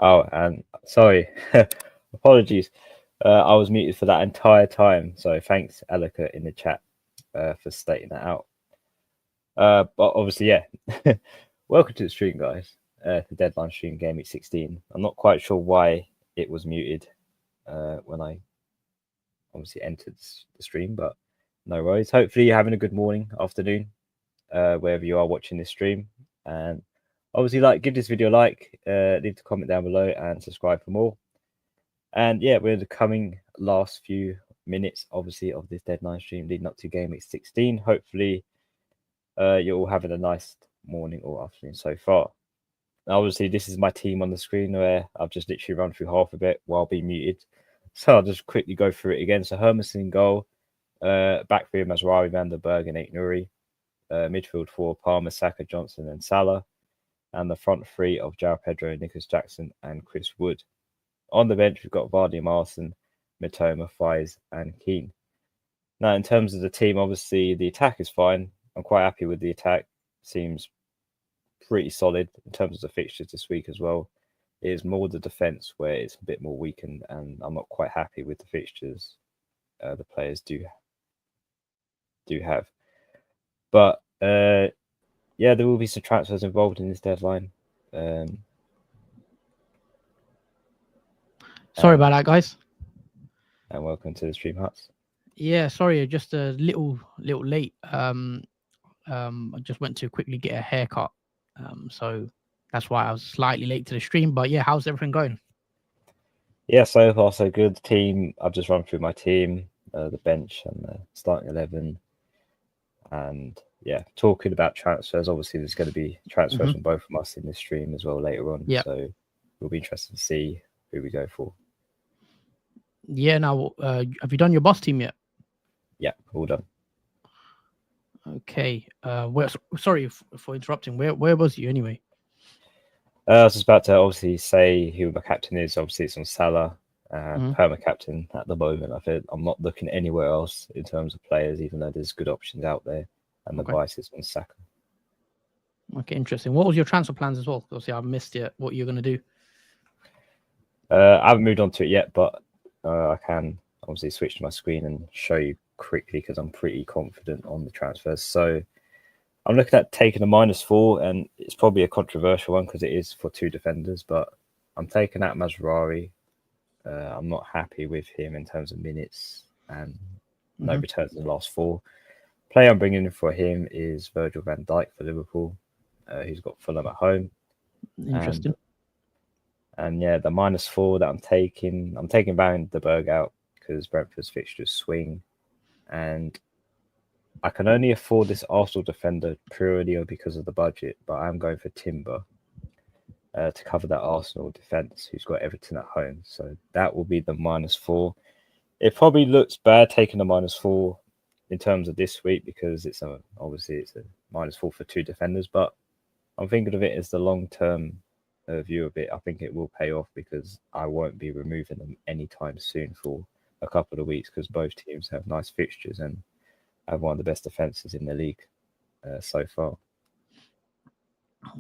Oh, and sorry, apologies. I was muted for that entire time. So thanks, Alika, in the chat for stating that out. But obviously, yeah. Welcome to the stream, guys. The deadline stream, Gameweek 16. I'm not quite sure why it was muted when I obviously entered the stream, but no worries. Hopefully, you're having a good morning, afternoon, wherever you are watching this stream. And obviously, give this video a like, leave a comment down below, and subscribe for more. And yeah, we're in the coming last few minutes, obviously, of this deadline stream leading up to Gameweek 16. Hopefully, you're all having a nice morning or afternoon so far. Now, obviously, this is my team on the screen where I've just literally run through half of it while being muted. So I'll just quickly go through it again. So Hermanson in goal, back three of Mazraoui, Van der Berg, and Aït-Nouri. Midfield four, Palmer, Saka, Johnson, and Salah. And the front three of João Pedro, Nicholas Jackson, and Chris Wood. On the bench, we've got Vardy, Marston, Mitoma, Faiz, and Keane. Now, in terms of the team, obviously, the attack is fine. I'm quite happy with the attack. Seems pretty solid in terms of the fixtures this week as well. It is more the defence where it's a bit more weakened, and I'm not quite happy with the fixtures the players do have. But yeah, there will be some transfers involved in this deadline. Sorry about that, guys. And welcome to the stream, Huts. Yeah, sorry, just a little late. I just went to quickly get a haircut, so that's why I was slightly late to the stream. But yeah, how's everything going? Yeah, so far so good. The team, I've just run through my team, the bench and the starting 11, and yeah, talking about transfers. Obviously, there's going to be transfers from both of us in this stream as well later on. Yeah. So it'll be interesting to see who we go for. Yeah. Now, have you done your boss team yet? Yeah, all done. Okay. Sorry for interrupting. Where was you anyway? I was just about to obviously say who my captain is. Obviously, it's on Salah, perma captain at the moment. I think I'm not looking anywhere else in terms of players, even though there's good options out there. And the vice is on Saka. Okay, interesting. What was your transfer plans as well? Obviously, I missed it. What you're going to do? I haven't moved on to it yet, but I can obviously switch to my screen and show you quickly because I'm pretty confident on the transfers. So I'm looking at taking a -4, and it's probably a controversial one because it is for two defenders, but I'm taking out Mazraoui. I'm not happy with him in terms of minutes and no returns in the last 4. Player I'm bringing in for him is Virgil van Dijk for Liverpool. He's got Fulham at home. Interesting. And yeah, the -4 that I'm taking Van der Berg out because Brentford's fixtures swing, and I can only afford this Arsenal defender purely because of the budget, but I'm going for Timber to cover that Arsenal defence who's got Everton at home. So that will be the -4. It probably looks bad taking a -4 in terms of this week because obviously it's a -4 for 2 defenders, but I'm thinking of it as the long-term view of it. I think it will pay off because I won't be removing them anytime soon for a couple of weeks because both teams have nice fixtures and have one of the best defenses in the league so far.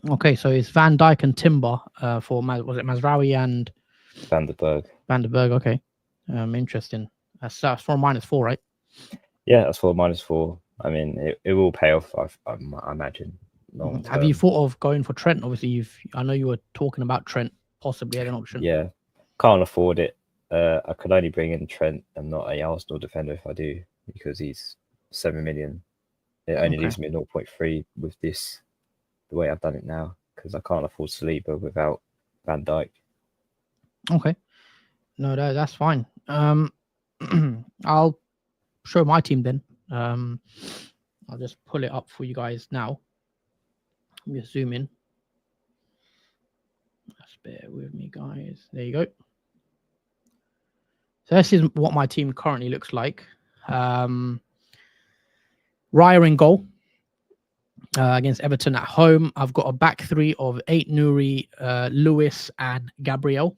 Okay, so it's Van Dijk and Timber for was it Mazraoui and Van der Berg. Okay, interesting. That's for -4, right? Yeah, that's for -4. I mean, it will pay off. I imagine. Long Have you thought of going for Trent? Obviously, I know you were talking about Trent possibly as an option. Yeah, can't afford it. I could only bring in Trent and not a Arsenal defender if I do because he's 7 million. It only leaves me 0.3 with this, the way I've done it now, because I can't afford Saliba without Van Dijk. Okay, no, that's fine. I'll show my team then. I'll just pull it up for you guys now. Let me zoom in. Just bear with me, guys. There you go. So this is what my team currently looks like. Raya in goal against Everton at home. I've got a back three of 8 Nuri, Lewis, and Gabriel.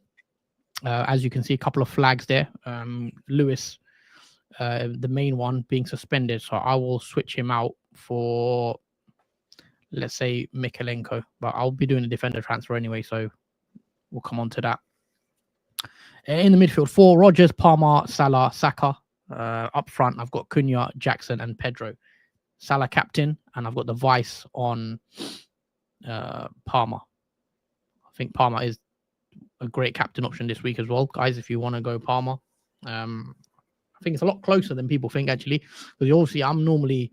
As you can see, a couple of flags there. Lewis, the main one, being suspended. So I will switch him out for, let's say, Mikalenko. But I'll be doing a defender transfer anyway, so we'll come on to that. In the midfield, 4, Rodgers, Palmer, Salah, Saka. Up front, I've got Cunha, Jackson, and Pedro. Salah captain, and I've got the vice on Palmer. I think Palmer is a great captain option this week as well, guys, if you want to go Palmer. I think it's a lot closer than people think, actually, because obviously I'm normally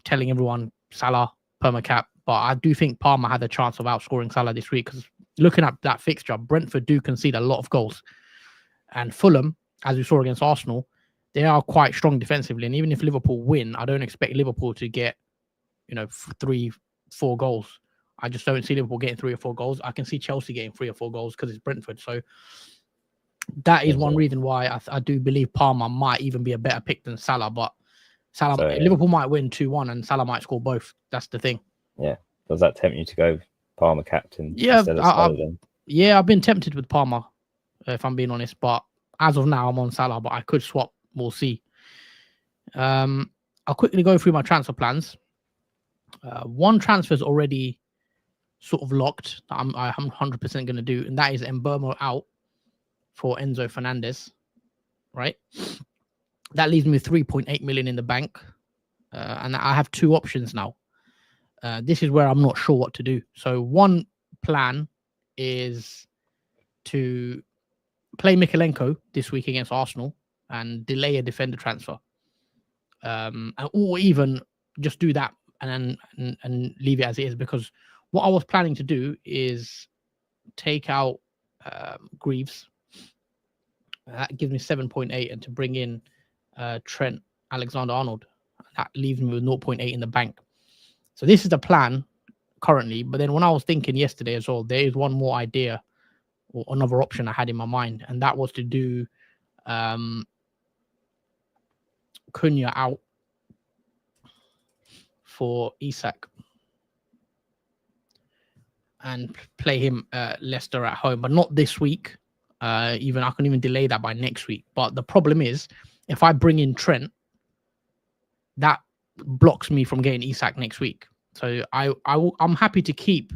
telling everyone Salah, perma cap, but I do think Palmer had a chance of outscoring Salah this week because looking at that fixture, Brentford do concede a lot of goals. And Fulham, as we saw against Arsenal, they are quite strong defensively. And even if Liverpool win, I don't expect Liverpool to get, 3-4 goals. I just don't see Liverpool getting 3 or 4 goals. I can see Chelsea getting 3 or 4 goals because it's Brentford. So that is one reason why I do believe Palmer might even be a better pick than Salah. But Liverpool might win 2-1 and Salah might score both. That's the thing. Yeah. Does that tempt you to go Palmer captain instead of Salah then? Yeah, I've been tempted with Palmer, if I'm being honest. But as of now, I'm on Salah, but I could swap. We'll see. I'll quickly go through my transfer plans. One transfer is already sort of locked that I'm 100% going to do, and that is Mbeumo out for Enzo Fernandez, right? That leaves me with 3.8 million in the bank, and I have 2 options now. This is where I'm not sure what to do. So one plan is to play Mikalenko this week against Arsenal and delay a defender transfer, or even just do that and leave it as it is, because what I was planning to do is take out Greaves. That gives me 7.8, and to bring in Trent Alexander-Arnold. That leaves me with 0.8 in the bank. So this is the plan currently. But then when I was thinking yesterday as well, there is one more idea or another option I had in my mind, and that was to do Cunha out for Isak and play him Leicester at home, but not this week. I can even delay that by next week. But the problem is, if I bring in Trent, that blocks me from getting Isak next week. So I'm happy to keep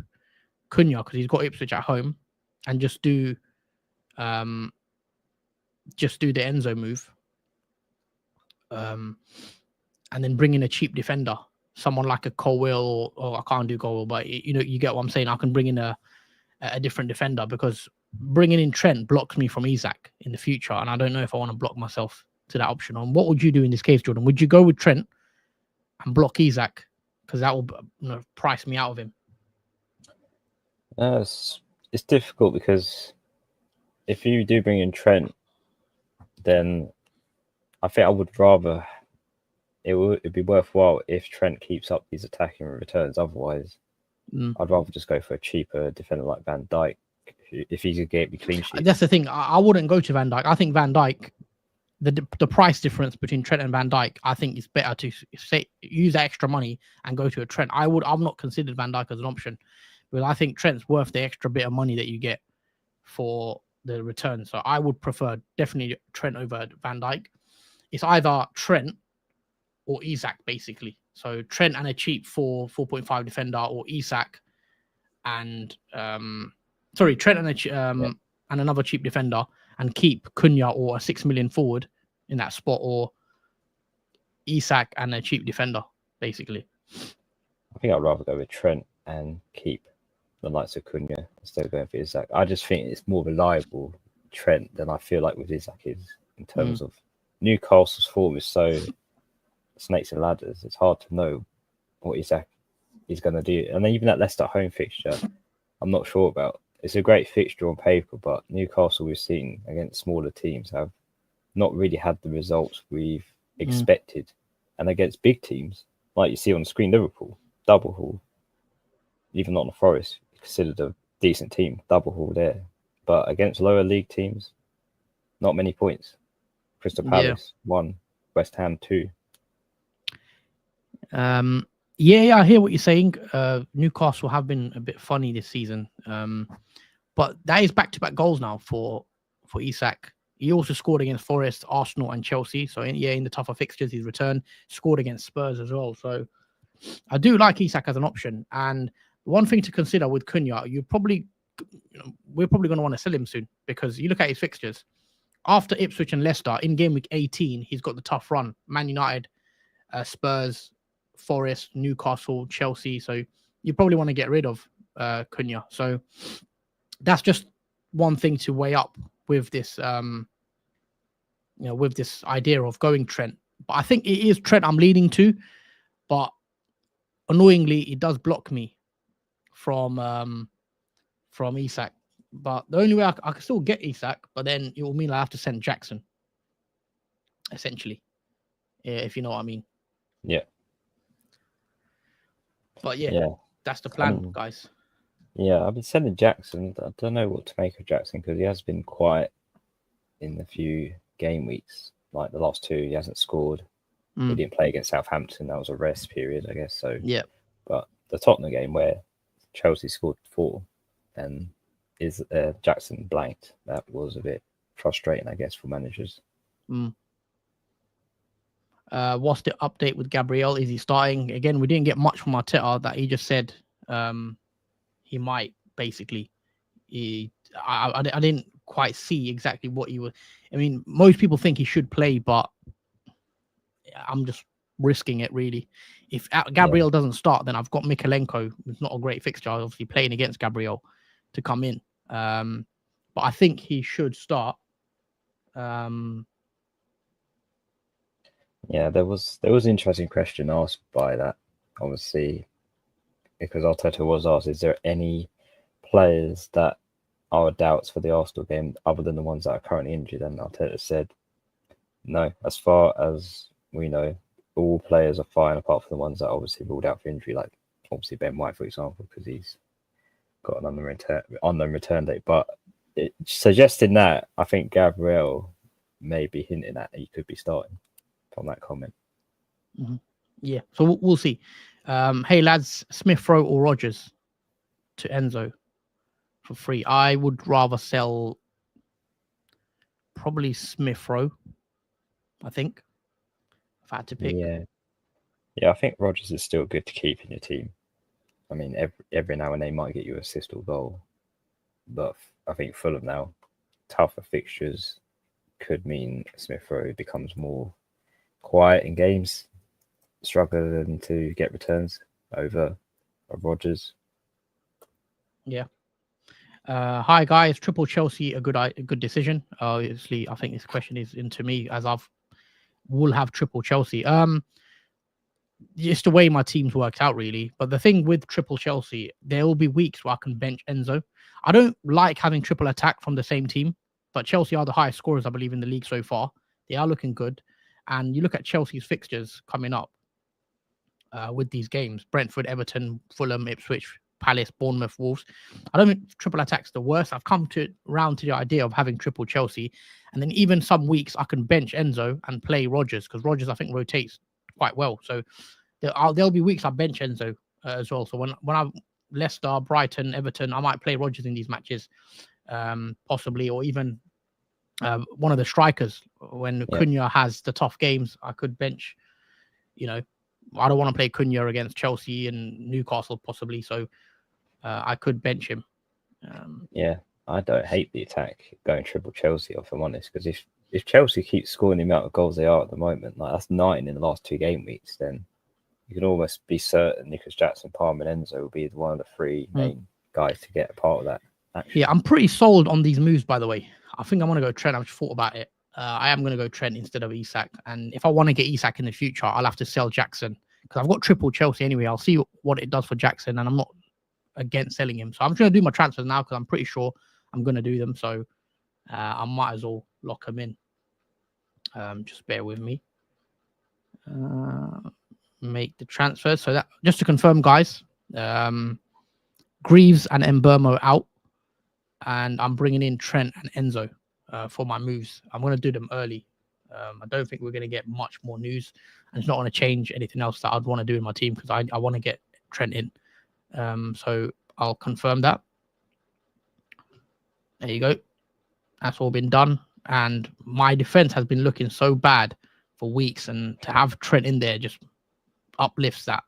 Cunha because he's got Ipswich at home, and just do the Enzo move, and then bring in a cheap defender, someone like a Colwill, or I can't do Colwill, but you get what I'm saying. I can bring in a different defender, because bringing in Trent blocks me from Isak in the future, and I don't know if I want to block myself to that option. And what would you do in this case, Jordan? Would you go with Trent and block Isak, because that will price me out of him? It's difficult, because if you do bring in Trent, then I think I would rather it'd be worthwhile if Trent keeps up these attacking returns. Otherwise, I'd rather just go for a cheaper defender like Van Dijk if he could get me clean sheets. That's the thing. I wouldn't go to Van Dijk. I think Van Dijk, the price difference between Trent and Van Dijk, I think it's better to use that extra money and go to a Trent. I've not considered Van Dijk as an option, but I think Trent's worth the extra bit of money that you get for the return. So I would prefer definitely Trent over Van Dijk. It's either Trent or Isak, basically. So Trent and a cheap 4.5 defender, or Isak and Trent and and another cheap defender, and keep Cunha or a 6 million forward in that spot, or Isak and a cheap defender, basically. I think I'd rather go with Trent and keep the likes of Cunha instead of going for Isak. I just think it's more reliable Trent than I feel like with Isak is, in terms of Newcastle's form is so snakes and ladders. It's hard to know what Isak is going to do. And then even that Leicester home fixture, I'm not sure about. It's a great fixture on paper, but Newcastle we've seen against smaller teams have not really had the results we've expected. And against big teams, like you see on the screen, Liverpool, double haul. Even not the Forest, considered a decent team, double haul there. But against lower league teams, not many points. Crystal Palace, 1. West Ham, 2. Yeah, I hear what you're saying. Newcastle have been a bit funny this season. But that is back-to-back goals now for Isak. He also scored against Forest, Arsenal, and Chelsea. So in the tougher fixtures, he's returned, scored against Spurs as well. So I do like Isak as an option. And one thing to consider with Cunha, we're probably going to want to sell him soon, because you look at his fixtures. After Ipswich and Leicester, in game week 18, he's got the tough run. Man United, Spurs, Forest, Newcastle, Chelsea. So you probably want to get rid of Cunha. So that's just one thing to weigh up with this, with this idea of going Trent. But I think it is Trent I'm leaning to. But annoyingly, it does block me from Isak. But the only way I can still get Isak, but then it will mean I have to send Jackson, essentially, if you know what I mean. Yeah. But yeah, that's the plan, guys. Yeah, I've been sending Jackson. I don't know what to make of Jackson, because he has been quiet in a few game weeks. Like the last 2, he hasn't scored. He didn't play against Southampton. That was a rest period, I guess. So yeah. But the Tottenham game where Chelsea scored 4 and is Jackson blanked, that was a bit frustrating, I guess, for managers. What's the update with Gabriel? Is he starting? Again, we didn't get much from Arteta. That he just said he might, basically. I didn't quite see exactly what he was. I mean, most people think he should play, but I'm just risking it, really. If Gabriel doesn't start, then I've got Mikalenko, who's not a great fixture, obviously playing against Gabriel, to come in. But I think he should start. Yeah, there was an interesting question asked by that, obviously, because Arteta was asked, is there any players that are doubts for the Arsenal game other than the ones that are currently injured? And Arteta said, no, as far as we know, all players are fine apart from the ones that are obviously ruled out for injury, like obviously Ben White, for example, because he's got an unknown return date. But suggesting that, I think Gabriel may be hinting at he could be starting from that comment. Yeah, so we'll see. Hey lads, Smith Rowe or Rogers to Enzo for free? I would rather sell probably Smith Rowe, I think, if I had to pick. Yeah, I think Rogers is still good to keep in your team. I mean, every now and then he might get you an assist or goal, but I think Fulham now, tougher fixtures could mean Smith Rowe becomes more quiet in games, struggling to get returns over Rogers. Yeah. Hi guys, triple Chelsea a good decision? Obviously, I think this question is into me, as will have triple Chelsea. Just the way my teams worked out, really. But the thing with triple Chelsea, there will be weeks where I can bench Enzo. I don't like having triple attack from the same team, but Chelsea are the highest scorers, I believe, in the league so far. They are looking good. And you look at Chelsea's fixtures coming up with these games: Brentford, Everton, Fulham, Ipswich, Palace, Bournemouth, Wolves. I don't think triple attack's the worst. I've come round to the idea of having triple Chelsea, and then even some weeks I can bench Enzo and play Rodgers, because Rodgers I think rotates quite well. So there'll be weeks I bench Enzo as well. So when I Leicester, Brighton, Everton, I might play Rodgers in these matches, possibly, or even one of the strikers. When Cunha has the tough games, I could bench. You know, I don't want to play Cunha against Chelsea and Newcastle possibly, so I could bench him. I don't hate the attack going triple Chelsea, if I'm honest, because if Chelsea keeps scoring the amount of goals they are at the moment, like that's 9 in the last 2 game weeks, then you can almost be certain Nicholas Jackson, Palmer, and Enzo will be one of the 3 main guys to get a part of that action. Yeah, I'm pretty sold on these moves, by the way. I think I'm going to go Trent. I've just thought about it. I am going to go Trent instead of Isak. And if I want to get Isak in the future, I'll have to sell Jackson, because I've got triple Chelsea anyway. I'll see what it does for Jackson, and I'm not against selling him. So I'm going to do my transfers now, because I'm pretty sure I'm going to do them. So I might as well lock them in. Just bear with me. Make the transfers. So that, just to confirm, guys, Greaves and Mbeumo out, and I'm bringing in Trent and Enzo for my moves. I'm going to do them early. I don't think we're going to get much more news, and it's not going to change anything else that I'd want to do in my team, because I want to get Trent in. So I'll confirm that. There you go. That's all been done. And my defense has been looking so bad for weeks, and to have Trent in there just uplifts that.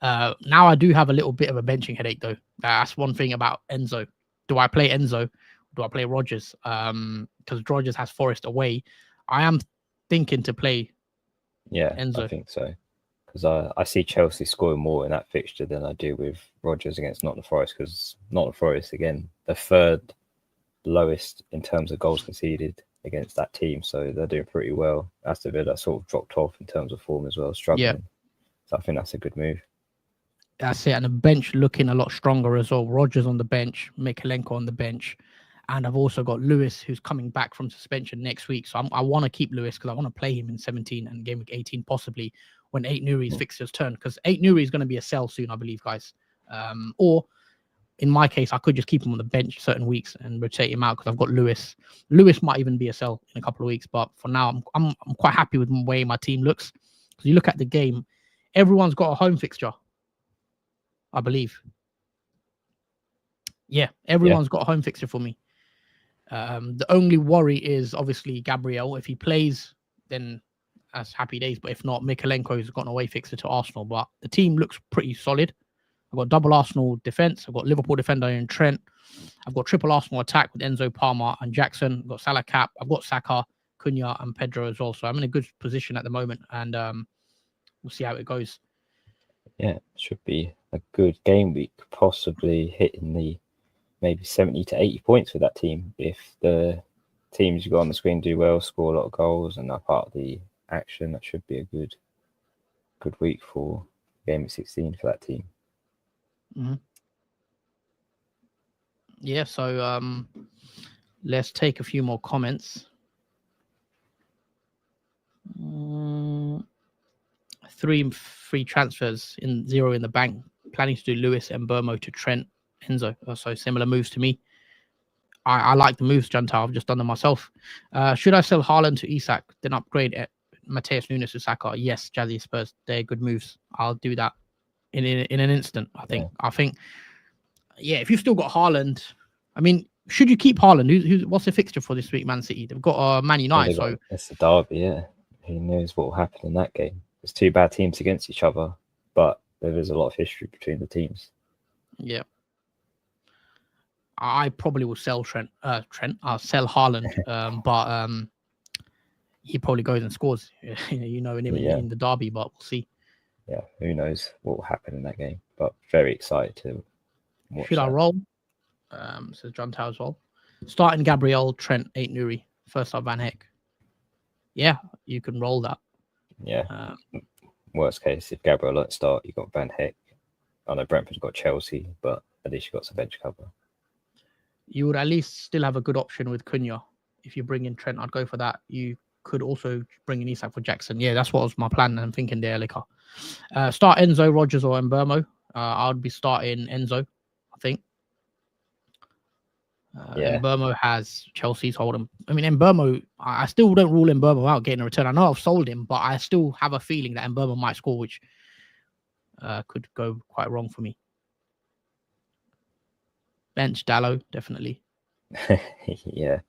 Now I do have a little bit of a benching headache, though. That's one thing about Enzo. Do I play Enzo? Do I play Rodgers? Because Rodgers has Forest away. I am thinking to play Enzo. I think so. Because I see Chelsea scoring more in that fixture than I do with Rodgers against Nottingham Forest, because Nottingham Forest, again, the 3rd lowest in terms of goals conceded against that team. So they're doing pretty well. Aston Villa sort of dropped off in terms of form as well, struggling. Yeah. So I think that's a good move. That's it. And the bench looking a lot stronger as well. Rodgers on the bench, Mikalenko on the bench. And I've also got Lewis, who's coming back from suspension next week. So I want to keep Lewis, because I want to play him in 17 and game week 18, possibly when 8 Nuri's fixtures turn. Because 8 Nuri is going to be a sell soon, I believe, guys. Or in my case, I could just keep him on the bench certain weeks and rotate him out, because I've got Lewis. Lewis might even be a sell in a couple of weeks. But for now, I'm quite happy with the way my team looks. Because you look at the game, everyone's got a home fixture, I believe. Yeah, everyone's got a home fixture for me. The only worry is obviously Gabriel. If he plays, then that's happy days. But if not, Mikalenko's got an away fixture to Arsenal. But the team looks pretty solid. I've got double Arsenal defense. I've got Liverpool defender in Trent. I've got triple Arsenal attack with Enzo, Palmer, and Jackson. I've got Salah cap. I've got Saka, Cunha, and Pedro as well. So I'm in a good position at the moment, and we'll see how it goes. Yeah, it should be a good game week, possibly hitting the maybe 70 to 80 points for that team. If the teams you got on the screen do well, score a lot of goals, and are part of the action, that should be a good week for game week 16 for that team. Mm-hmm. Yeah, so let's take a few more comments. 3 free transfers in 0 in the bank. Planning to do Lewis and Mbeumo to Trent, Enzo. So similar moves to me. I like the moves, Jantal. I've just done them myself. Should I sell Haaland to Isak, then upgrade Mateus Nunes to Saka? Yes, Jazzy Spurs. They're good moves. I'll do that in an instant. I think. If you've still got Haaland, I mean, should you keep Haaland? What's the fixture for this week, Man City? They've got Man United. It's the derby, yeah. Who knows what will happen in that game? There's 2 bad teams against each other, but there is a lot of history between the teams. Yeah. I probably will sell Trent. I'll sell Haaland, but he probably goes and scores. In the derby, but we'll see. Yeah, who knows what will happen in that game? But very excited to watch. Should I roll? Says John Tower as well. Starting Gabriel, Trent, 8 Nuri. First up Van Heck. Yeah, you can roll that. Yeah. Worst case, if Gabriel don't start, you got Van Heck. I know Brentford's got Chelsea, but at least you got some bench cover. You would at least still have a good option with Cunha. If you bring in Trent, I'd go for that. You could also bring in Isak for Jackson. Yeah, that's what was my plan. I'm thinking there, Licker. Start Enzo, Rodgers, or Mbeumo. I would be starting Enzo. think. Yeah. Mbermo has Chelsea's hold'em. I mean, Mbermo, I still don't rule Mbermo out getting a return. I know I've sold him, but I still have a feeling that Mbermo might score, which could go quite wrong for me. Bench Dallo, definitely. Yeah.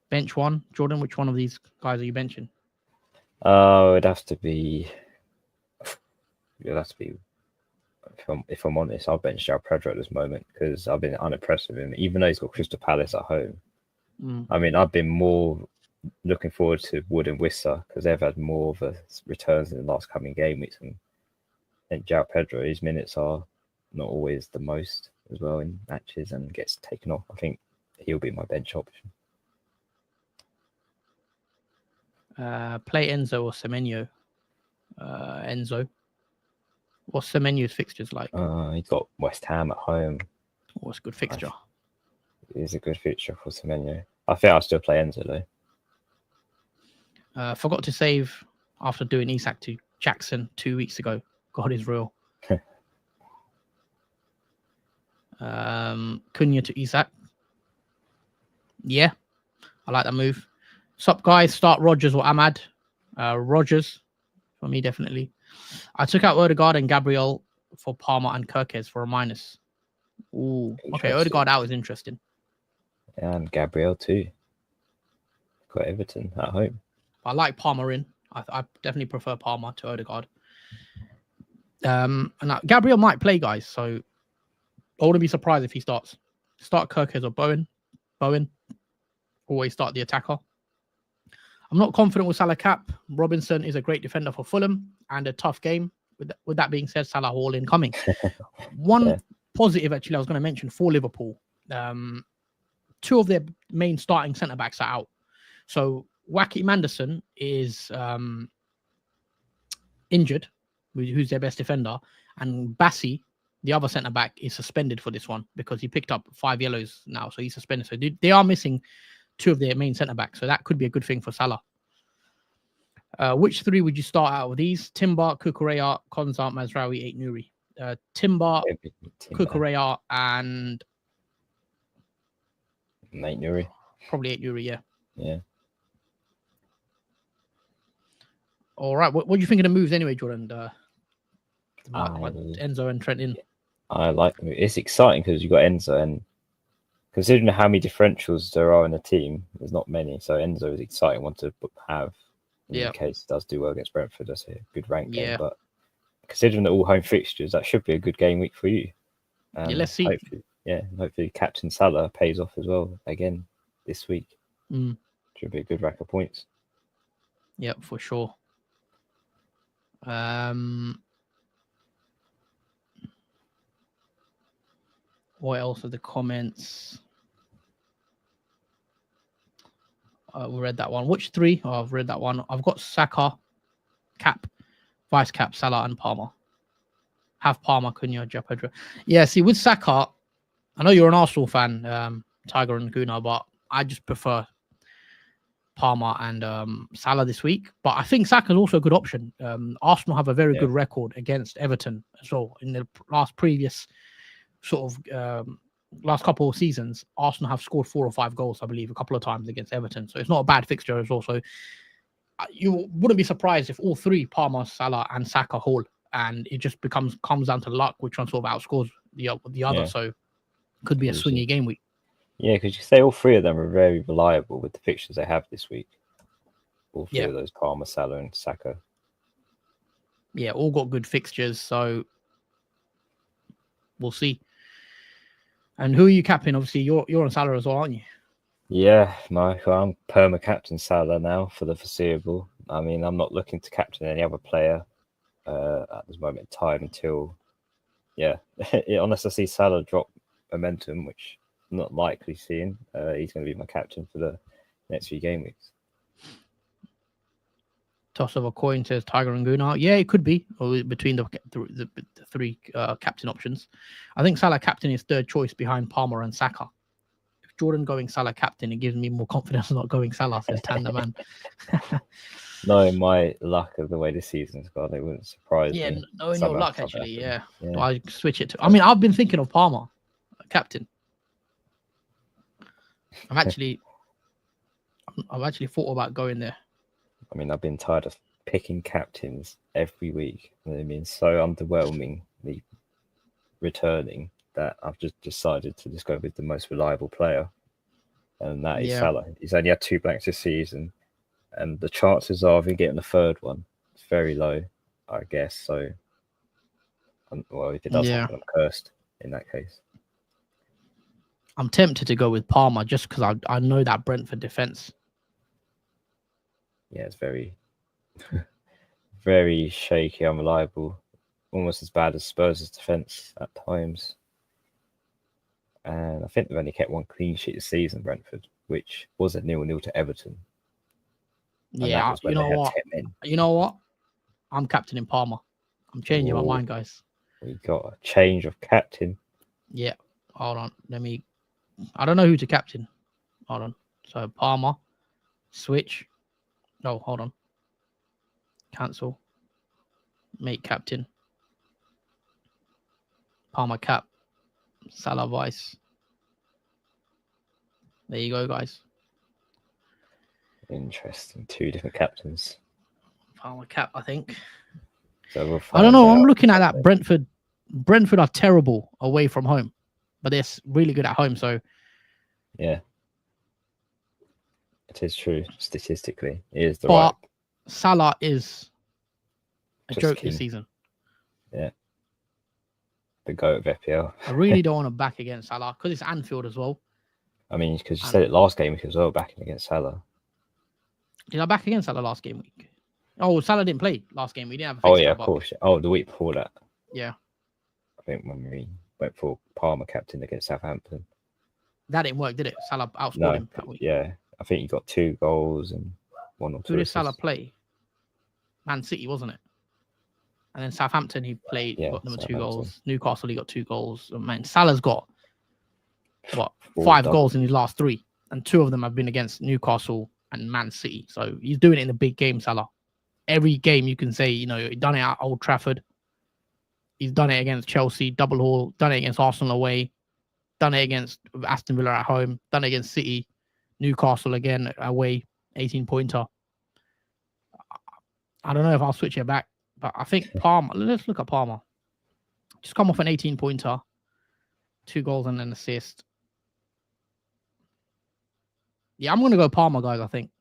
Bench one. Jordan, which one of these guys are you benching? Oh, it'd have to be. If I'm honest, I'll bench João Pedro at this moment because I've been unimpressed with him, even though he's got Crystal Palace at home. I mean, I've been more looking forward to Wood and Wissa because they've had more of a returns in the last coming game weeks. And João Pedro, his minutes are not always the most as well in matches and gets taken off. I think he'll be my bench option. Play Enzo or Semenyo? Enzo. What's Semenyo's fixtures like? He's got West Ham at home. What's a good fixture? It is a good fixture for Semenyo. I think I'll still play Enzo though. Forgot to save after doing Isak to Jackson 2 weeks ago. God is real. Cunha to Isak. Yeah, I like that move. Sup, guys? Start Rogers or Ahmad. Rogers for me, definitely. I took out Odegaard and Gabriel for Palmer and Kirkes for a minus. Ooh, okay. Odegaard out is interesting. And Gabriel too. Got Everton at home. I like Palmer in. I definitely prefer Palmer to Odegaard. And Gabriel might play, guys. So I wouldn't be surprised if he starts. Start Kirkes or Bowen. Always start the attacker. I'm not confident with Salah cap. Robinson is a great defender for Fulham and a tough game. With that being said, Salah all incoming. One positive, actually, I was going to mention for Liverpool. Two of their main starting centre-backs are out. So Wacky Manderson is injured, who's their best defender. And Bassi, the other centre-back, is suspended for this one because he picked up 5 yellows now. So he's suspended. So they are missing two of their main centre-backs. So that could be a good thing for Salah. Which three would you start out with these? Timber, Kukureya, Konza, Mazraoui, 8 Nuri. Timber, Kukureya, and 8 Nuri. Probably 8 Nuri, yeah. Yeah. All right. What do you think of the moves anyway, Jordan? Enzo and Trent in. I like them. It's exciting because you've got Enzo, and considering how many differentials there are in the team, there's not many. So Enzo is an exciting one to have in case he does do well against Brentford. That's a good rank game. But considering the all home fixtures, that should be a good game week for you. Let's see. Hopefully Captain Salah pays off as well again this week. Should be a good rack of points. Yep, for sure. What else are the comments? We read that one. Which three? Oh, I've read that one. I've got Saka, Cap, Vice Cap, Salah, and Palmer. Have Palmer, Cunha, João Pedro. Yeah, see, with Saka, I know you're an Arsenal fan, Tiger and Guna, but I just prefer Palmer and Salah this week. But I think Saka's also a good option. Arsenal have a very good record against Everton as well. In the previous sort of last couple of seasons, Arsenal have scored 4 or 5 goals, I believe, a couple of times against Everton. So it's not a bad fixture as well. So you wouldn't be surprised if all three, Palmer, Salah, and Saka, haul, and it just comes down to luck which one sort of outscores the other. So could be a swingy game week. Yeah, because you say all three of them are very reliable with the fixtures they have this week. All three of those, Palmer, Salah, and Saka. Yeah, all got good fixtures. So we'll see. And who are you capping? Obviously, you're on Salah as well, aren't you? Yeah, Michael, I'm perma captain Salah now for the foreseeable. I mean, I'm not looking to captain any other player at this moment in time until, unless I see Salah drop momentum, which I'm not likely seeing. He's going to be my captain for the next few game weeks. Toss of a coin, says Tiger and Gunnar. Yeah, it could be between the three captain options. I think Salah captain is third choice behind Palmer and Saka. If Jordan going Salah captain, it gives me more confidence not going Salah, says Tanda Man. knowing my luck of the way this season's gone, it wouldn't surprise Yeah, me. knowing your luck, actually. Yeah. Yeah. Do I switch it to? I mean, I've been thinking of Palmer, captain. I've actually thought about going there. I mean, I've been tired of picking captains every week. They've been so underwhelmingly returning that I've just decided to just go with the most reliable player, and that is Salah. He's only had 2 blanks this season, and the chances of him getting the third one is very low, I guess. So, well, if it does happen, I'm cursed in that case. I'm tempted to go with Palmer just because I know that Brentford defense. Yeah, it's very, very shaky, unreliable, almost as bad as Spurs' defense at times. And I think they've only kept 1 clean sheet this season, Brentford, which was a 0-0 to Everton. Yeah, you know what? You know what? I'm captaining Palmer. I'm changing my mind, guys. We got a change of captain. Yeah. Hold on. I don't know who to captain. Hold on. So Palmer, switch. Oh, hold on. Cancel. Make captain. Palmer cap. Salah vice. There you go, guys. Interesting. 2 different captains. Palmer cap, I think. So we'll I don't know. I'm looking at that Brentford. Brentford are terrible away from home, but they're really good at home. So yeah, it is true statistically. It is the but right. Salah is a Just joke king. this season. Yeah, the GOAT of FPL. I really don't want to back against Salah because it's Anfield as well. I mean, because you said it last game week as well, backing against Salah. Did I back against Salah last game week? Oh, Salah didn't play last game. We didn't have a Oh fixture, yeah, of course. Oh, the week before that. Yeah. I think when we went for Palmer captain against Southampton. That didn't work, did it? Salah outscored him that week. Yeah, I think he got 2 goals and 1 or 2. Who did Salah play? Man City, wasn't it? And then Southampton, he played, got them 2 goals. Newcastle, he got 2 goals. Man, Salah's got, 5 goals in his last 3. And 2 of them have been against Newcastle and Man City. So he's doing it in the big game, Salah. Every game you can say, he's done it at Old Trafford. He's done it against Chelsea, double haul, done it against Arsenal away, done it against Aston Villa at home, done it against City, Newcastle again away, 18-pointer. I don't know if I'll switch it back, but I think Palmer, let's look at Palmer. Just come off an 18-pointer, 2 goals and an assist. Yeah, I'm going to go Palmer, guys, I think.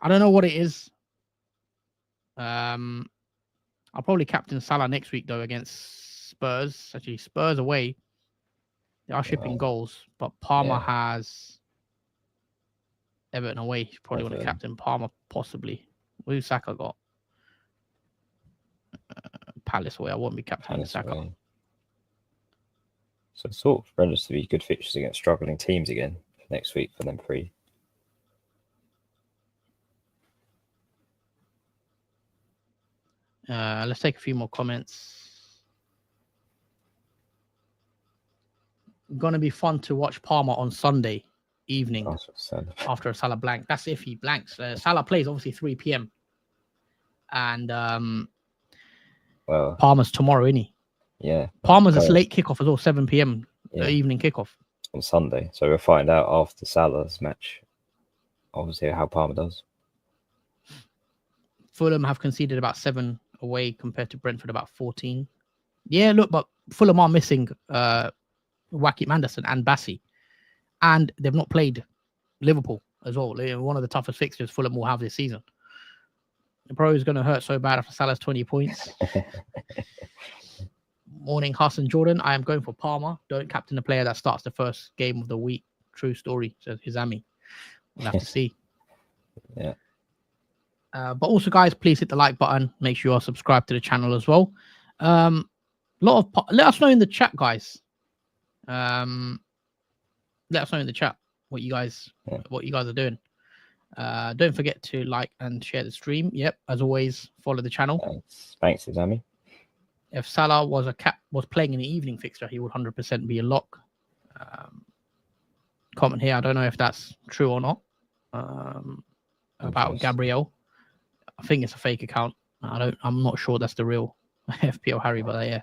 I don't know what it is. I'll probably captain Salah next week, though, against Spurs. Actually, Spurs away. They are shipping goals, but Palmer has Everton away. He's probably want to captain Palmer, possibly. Who's Saka got? Palace away. I won't be captaining Saka. So sort of relatively good fixtures against struggling teams again next week for them 3. Let's take a few more comments. Gonna be fun to watch Palmer on Sunday evening after a Salah blank. That's if he blanks. Salah plays obviously 3 p.m. And Palmer's tomorrow, isn't he? Yeah. Palmer's a late kickoff as well, 7 p.m. Evening kickoff on Sunday. So we'll find out after Salah's match, obviously, how Palmer does. Fulham have conceded about 7 away compared to Brentford about 14. Yeah, look, but Fulham are missing Wacky Manderson and Bassi, and they've not played Liverpool as well. One of the toughest fixtures Fulham will have this season. The pro is going to hurt so bad after Salah's 20 points. Morning, Hassan Jordan. I am going for Palmer. Don't captain a player that starts the first game of the week. True story, says Hizami. We'll have to see. Yeah. But also, guys, please hit the like button. Make sure you are subscribed to the channel as well. Let us know in the chat, guys. Let us know in the chat what you guys are doing. Don't forget to like and share the stream. Yep, as always, follow the channel. Thanks, Izami. If Salah was playing in the evening fixture, he would 100% be a lock. Comment here. I don't know if that's true or not. About Gabriel. I think it's a fake account. I'm not sure that's the real FPL Harry, but yeah,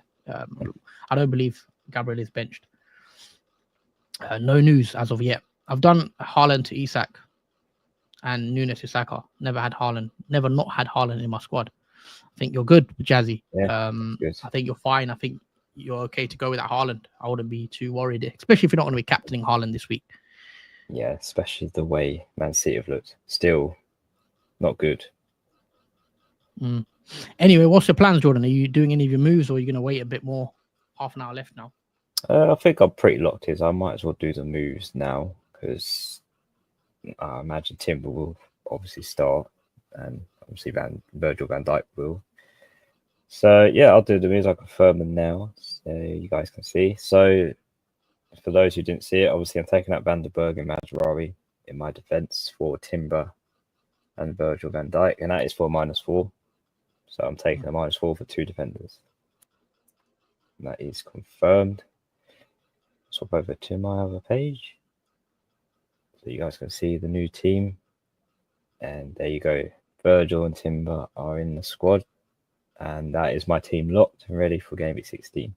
I don't believe Gabriel is benched. No news as of yet. I've done Haaland to Isak and Nunes to Saka. Never not had Haaland in my squad. I think you're good, Jazzy. Yeah, good. I think you're fine. I think you're okay to go with that Haaland. I wouldn't be too worried, especially if you're not going to be captaining Haaland this week. Yeah, especially the way Man City have looked. Still not good. Anyway, what's your plans, Jordan? Are you doing any of your moves, or are you going to wait a bit more? Half an hour left now. I think I'm pretty locked in. So I might as well do the moves now because I imagine Timber will obviously start, and obviously Virgil van Dijk will. So yeah, I'll do the moves. I'll confirm them now, so you guys can see. So for those who didn't see it, obviously I'm taking out Van der Berg and Mazraoui in my defence for Timber and Virgil van Dijk, and that is for -4. So I'm taking a -4 for 2 defenders. And that is confirmed. Swap over to my other page so you guys can see the new team. And there you go. Virgil and Timber are in the squad. And that is my team locked and ready for Game Week 16.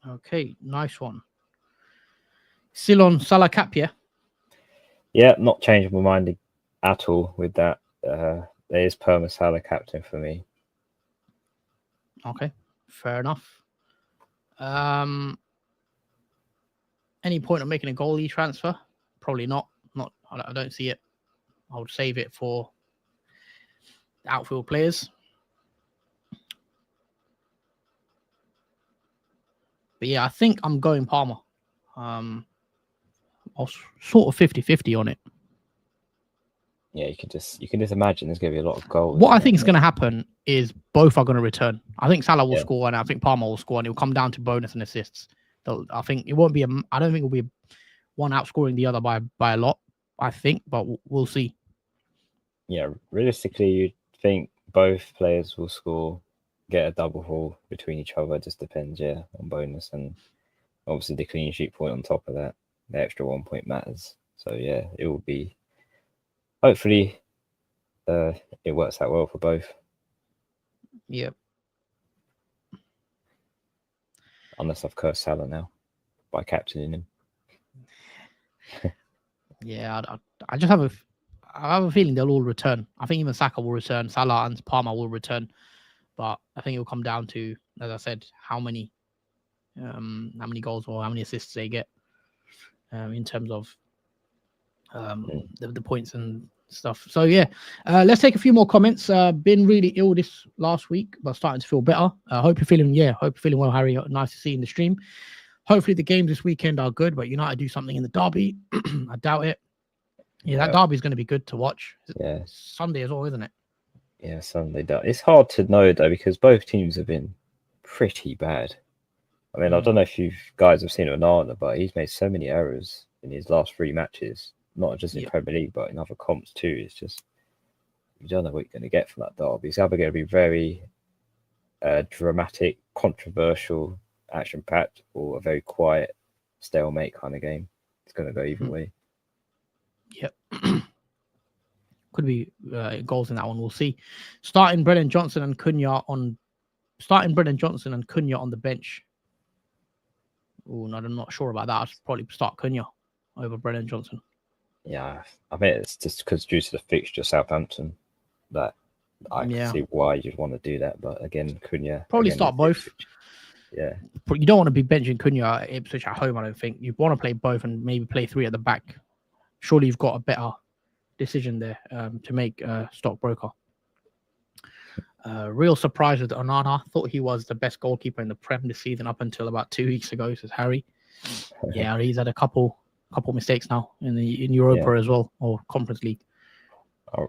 Okay, nice one. Still on Salah cap, yeah? Yeah, not changing my mind at all with that. There is Perma Salah captain for me. Okay, fair enough. Any point of making a goalie transfer? Probably not. I don't see it. I would save it for the outfield players. But yeah, I think I'm going Palmer. I was sort of 50-50 on it. Yeah, you can just imagine there's going to be a lot of goals. What I think is going to happen is both are going to return. I think Salah will Yeah. score, and I think Palmer will score, and it will come down to bonus and assists. I think it won't be I don't think it will be one outscoring the other by a lot. I think, but we'll see. Yeah, realistically, you'd think both players will score, get a double haul between each other. It just depends, on bonus, and obviously the clean sheet point on top of that. The extra 1 point matters. So yeah, it will be. Hopefully, it works out well for both. Yep. Unless I've cursed Salah now by captaining him. Yeah, I just have a feeling they'll all return. I think even Saka will return, Salah and Palmer will return, but I think it will come down to, as I said, how many goals or how many assists they get in terms of the points and stuff. So yeah, let's take a few more comments. Been really ill this last week, but starting to feel better. Hope you're feeling well, Harry. Nice to see you in the stream. Hopefully the games this weekend are good, but United do something in the derby. I doubt it. Yeah, that derby is going to be good to watch. Yeah, Sunday as well, isn't it? Yeah, Sunday. It's hard to know though because both teams have been pretty bad. I mean, I don't know if you guys have seen Onana, but he's made so many errors in his last 3 matches, not just in Premier League, but in other comps too. It's just, you don't know what you're going to get from that derby. It's either going to be very dramatic, controversial, action-packed, or a very quiet, stalemate kind of game. It's going to go either way. Yep. Could be goals in that one. We'll see. Starting Brennan Johnson and Cunha on the bench. Oh, no, I'm not sure about that. I'd probably start Cunha over Brennan Johnson. Yeah, I mean, it's just because due to the fixture Southampton that I can see why you'd want to do that. But again, Cunha probably start both. Yeah, but you don't want to be benching Cunha at Ipswich at home. I don't think you want to play both and maybe play 3 at the back. Surely you've got a better decision there to make stockbroker. Real surprise with Onana. Thought he was the best goalkeeper in the Prem this season up until about 2 weeks ago, says Harry. Yeah, he's had a couple mistakes now in Europa as well, or Conference League.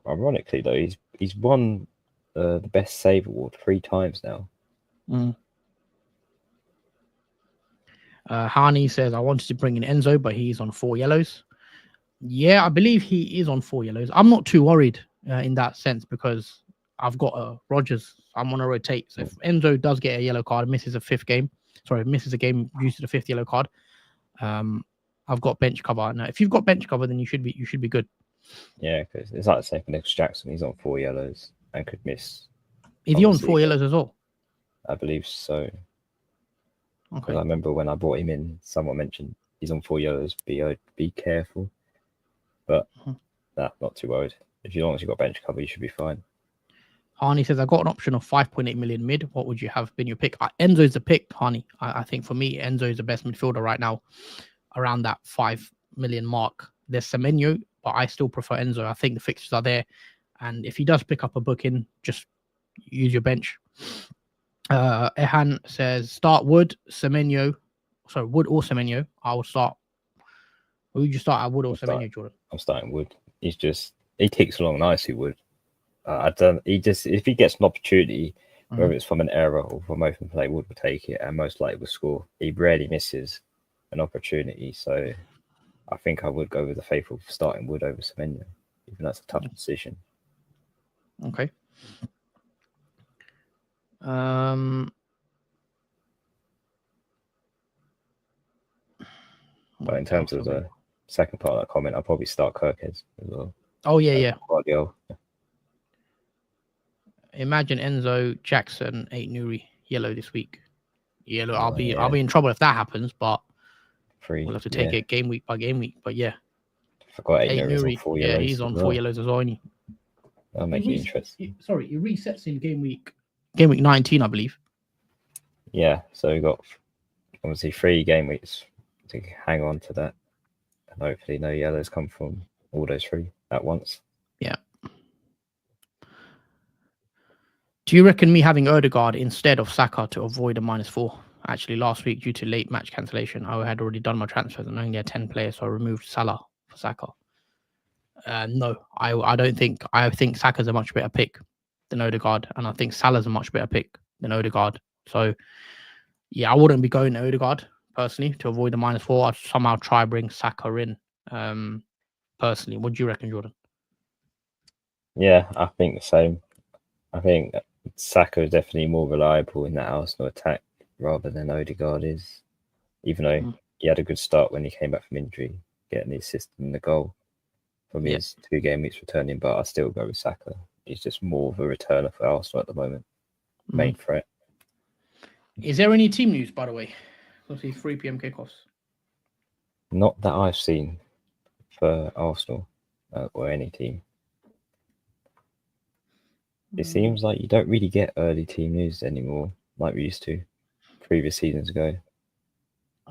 Ironically though, he's won the best save award 3 times now. Hani says, I wanted to bring in Enzo, but he's on 4 yellows. Yeah, I believe he is on 4 yellows. I'm not too worried in that sense because I've got Rodgers. I'm going to rotate. So if Enzo does get a yellow card, misses a game due to the 5th yellow card, I've got bench cover. Now, if you've got bench cover, then you should be good. Yeah, because it's like the same for Nicholas Jackson. He's on 4 yellows and could miss. Is he on Obviously, 4 yellows as well? I believe so. Because Okay. I remember when I brought him in, someone mentioned he's on 4 yellows. Be careful. But nah, not too worried. As long as you've got bench cover, you should be fine. Harney says, I got an option of 5.8 million mid. What would you have been your pick? Enzo's the pick, Harney. I think for me, Enzo is the best midfielder right now, around that 5 million mark. There's Semenyo, but I still prefer Enzo. I think the fixtures are there. And if he does pick up a booking, just use your bench. Ehan says, start Wood, Semenyo. Sorry, Wood or Semenyo. I will start. Who would you start at, Wood or Semenyo, Jordan? I'm starting Wood. He ticks along nicely, Wood. If he gets an opportunity, whether it's from an error or from open play, Wood will take it and most likely will score. He rarely misses an opportunity, so I think I would go with the faithful starting Wood over Semenyo, even though that's a tough decision. Okay. But in terms of the second part of that comment, I'll probably start Kirkhead as well. Oh, yeah. Guardiola. Imagine Enzo, Jackson, 8 Nuri, yellow this week. Yellow. I'll be in trouble if that happens, but we'll have to take it game week by game week. But yeah, I forgot 8 Nuri on 4 yellows. Yeah, he's on 4 yellows as well. That'll make it interesting. He resets in game week 19, I believe. Yeah, so we've got obviously 3 game weeks to hang on to that, and hopefully no yellows come from all those 3 at once. Yeah. Do you reckon me having Odegaard instead of Saka to avoid a -4? Actually, last week, due to late match cancellation, I had already done my transfers and only had 10 players, so I removed Salah for Saka. No, I don't think. I think Saka's a much better pick than Odegaard, and I think Salah's a much better pick than Odegaard. So, yeah, I wouldn't be going to Odegaard personally to avoid the -4. I'd somehow try bring Saka in. Personally, what do you reckon, Jordan? Yeah, I think the same. I think Saka is definitely more reliable in that Arsenal attack rather than Odegaard is, even though he had a good start when he came back from injury, getting the assist and the goal from his 2 game weeks returning, but I still go with Saka. He's just more of a returner for Arsenal at the moment. Main threat. Is there any team news, by the way? Obviously, 3 p.m. kickoffs. Not that I've seen for Arsenal or any team. It seems like you don't really get early team news anymore like we used to previous seasons ago.